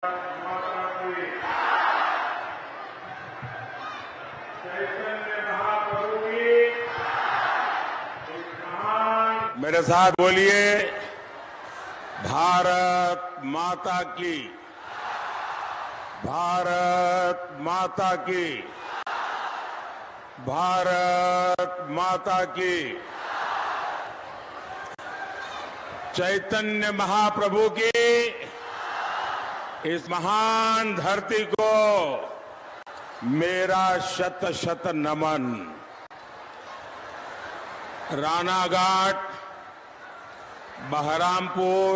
माता की चैतन्य महाप्रभु की एक महान। मेरे साथ बोलिए, भारत माता की, भारत माता की, भारत माता की। चैतन्य महाप्रभु की इस महान धरती को मेरा शत शत नमन। रानाघाट, बहरामपुर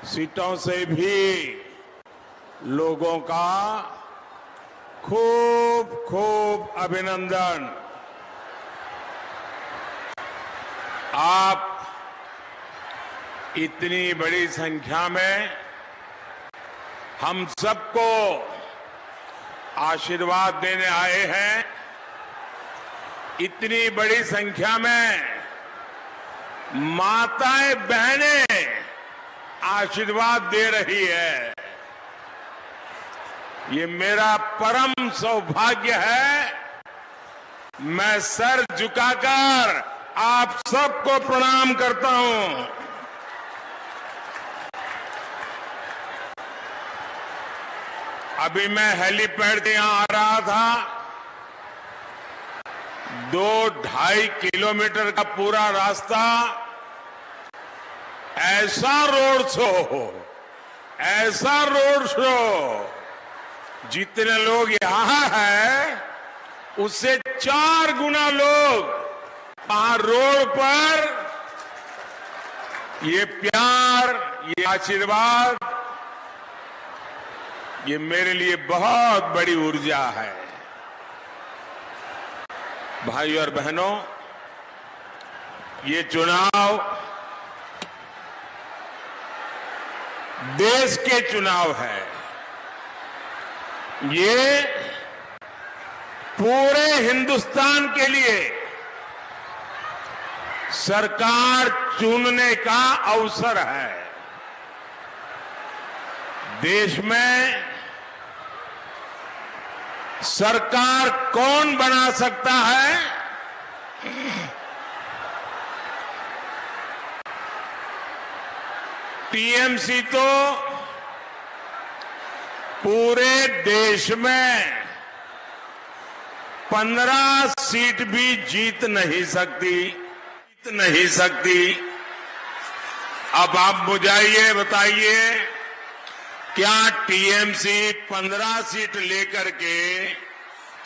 सीटों से भी लोगों का खूब खूब अभिनंदन। आप इतनी बड़ी संख्या में हम सबको आशीर्वाद देने आए हैं। इतनी बड़ी संख्या में माताएं बहनें आशीर्वाद दे रही है। ये मेरा परम सौभाग्य है। मैं सर झुकाकर आप सबको प्रणाम करता हूं। अभी मैं हेलीपैड से यहां आ रहा था। 2-2.5 किलोमीटर का पूरा रास्ता ऐसा रोड शो, जितने लोग यहां हैं उससे 4 गुना लोग वहां रोड पर ये प्यार, ये आशीर्वाद, ये मेरे लिए बहुत बड़ी ऊर्जा है। भाई और बहनों, ये चुनाव देश के चुनाव है। ये पूरे हिंदुस्तान के लिए सरकार चुनने का अवसर है। देश में सरकार कौन बना सकता है? टीएमसी तो पूरे देश में 15 सीट भी जीत नहीं सकती। अब आप मुझे बताइए, क्या टीएमसी 15 सीट लेकर के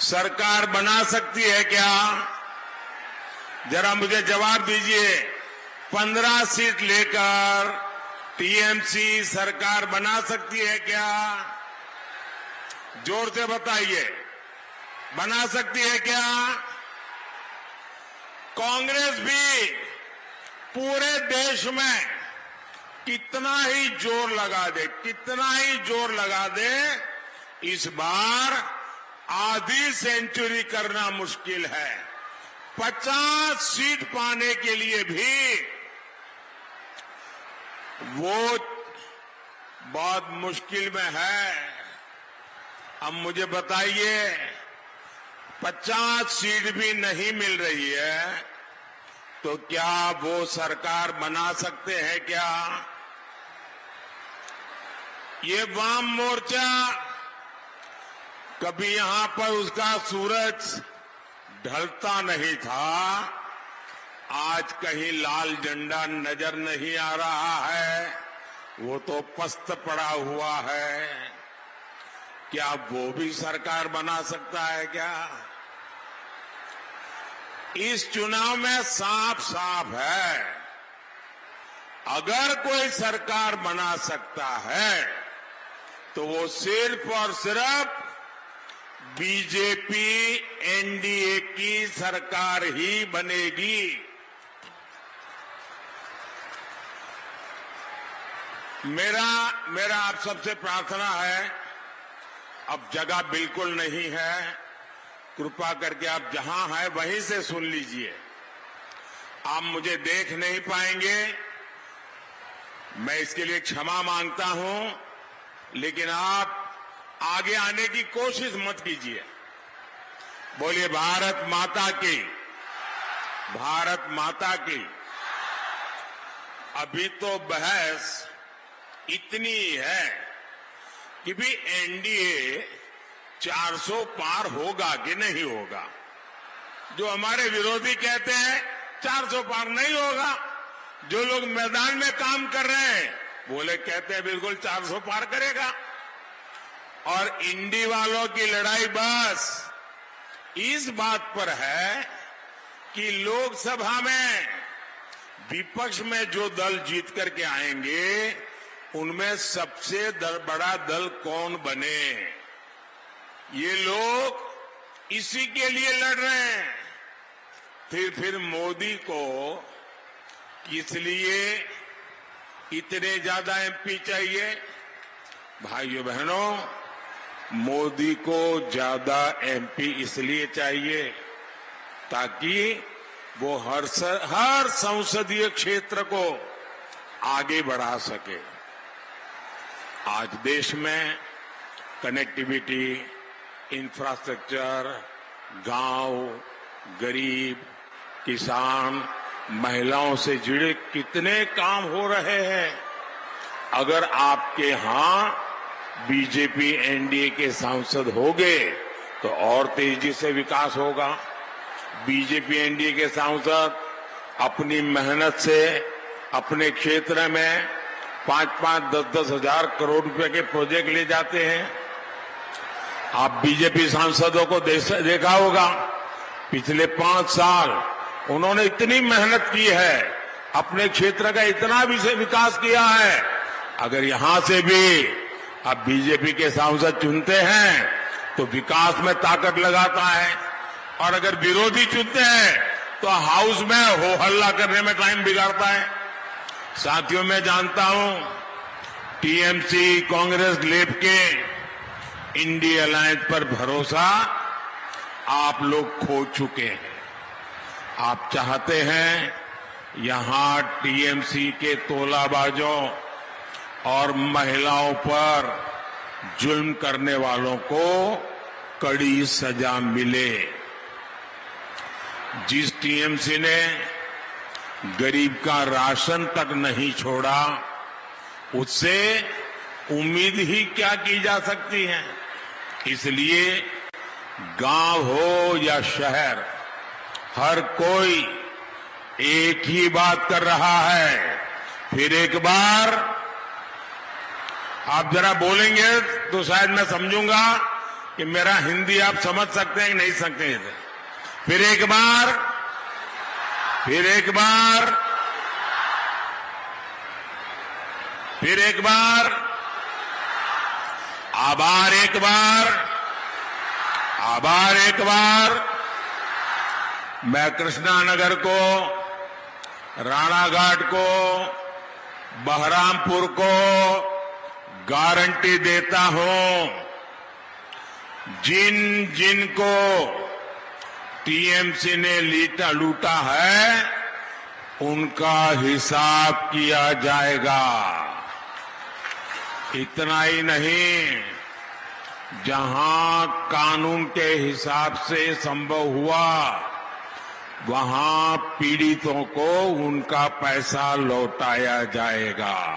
सरकार बना सकती है क्या? जरा मुझे जवाब दीजिए। 15 सीट लेकर टीएमसी सरकार बना सकती है क्या? जोर से बताइए, बना सकती है क्या? कांग्रेस भी पूरे देश में कितना ही जोर लगा दे, इस बार आधी सेंचुरी करना मुश्किल है। 50 सीट पाने के लिए भी वो बहुत मुश्किल में है। अब मुझे बताइए, 50 सीट भी नहीं मिल रही है तो क्या वो सरकार बना सकते हैं क्या? ये वाम मोर्चा कभी यहां पर उसका सूरज ढलता नहीं था। आज कहीं लाल झंडा नजर नहीं आ रहा है, वो तो पस्त पड़ा हुआ है। क्या वो भी सरकार बना सकता है क्या? इस चुनाव में साफ है, अगर कोई सरकार बना सकता है तो वो सिर्फ और सिर्फ बीजेपी एनडीए की सरकार ही बनेगी। मेरा आप सबसे प्रार्थना है, अब जगह बिल्कुल नहीं है, कृपा करके आप जहां हैं वहीं से सुन लीजिए। आप मुझे देख नहीं पाएंगे, मैं इसके लिए क्षमा मांगता हूं। लेकिन आप आगे आने की कोशिश मत कीजिए। बोलिए भारत माता की, भारत माता की। अभी तो बहस इतनी है कि भी एनडीए 400 पार होगा कि नहीं होगा। जो हमारे विरोधी कहते हैं 400 पार नहीं होगा, जो लोग मैदान में काम कर रहे हैं बोले कहते हैं बिल्कुल 400 पार करेगा। और इंडी वालों की लड़ाई बस इस बात पर है कि लोकसभा में विपक्ष में जो दल जीत करके आएंगे उनमें सबसे बड़ा दल कौन बने। ये लोग इसी के लिए लड़ रहे हैं। फिर मोदी को किस लिए इतने ज्यादा एमपी चाहिए? भाइयों बहनों, मोदी को ज्यादा एमपी इसलिए चाहिए ताकि वो हर संसदीय क्षेत्र को आगे बढ़ा सके। आज देश में कनेक्टिविटी, इंफ्रास्ट्रक्चर, गांव, गरीब, किसान, महिलाओं से जुड़े कितने काम हो रहे हैं। अगर आपके यहां बीजेपी एनडीए के सांसद होंगे तो और तेजी से विकास होगा। बीजेपी एनडीए के सांसद अपनी मेहनत से अपने क्षेत्र में 5-5, 10-10 हजार करोड़ रुपए के प्रोजेक्ट ले जाते हैं। आप बीजेपी सांसदों को देखा होगा, पिछले 5 साल उन्होंने इतनी मेहनत की है, अपने क्षेत्र का इतना विकास किया है। अगर यहां से भी आप बीजेपी के सांसद चुनते हैं तो विकास में ताकत लगाता है, और अगर विरोधी चुनते हैं तो हाउस में हो हल्ला करने में टाइम बिगाड़ता है। साथियों, मैं जानता हूं टीएमसी, कांग्रेस, लेफ्ट के इंडी अलायंस पर भरोसा आप लोग खो चुके हैं। आप चाहते हैं यहां टीएमसी के तोलाबाजों और महिलाओं पर जुल्म करने वालों को कड़ी सजा मिले। जिस टीएमसी ने गरीब का राशन तक नहीं छोड़ा, उससे उम्मीद ही क्या की जा सकती है। इसलिए गांव हो या शहर, हर कोई एक ही बात कर रहा है। फिर एक बार आप जरा बोलेंगे तो शायद मैं समझूंगा कि मेरा हिंदी आप समझ सकते हैं कि नहीं सकते हैं। फिर एक बार, फिर एक बार, फिर एक बार, आभार एक बार, आभार एक बार। मैं कृष्णानगर को, राणाघाट को, बहरामपुर को गारंटी देता हूं, जिन जिन को टीएमसी ने लूटा है उनका हिसाब किया जाएगा। इतना ही नहीं, जहां कानून के हिसाब से संभव हुआ वहां पीड़ितों को उनका पैसा लौटाया जाएगा।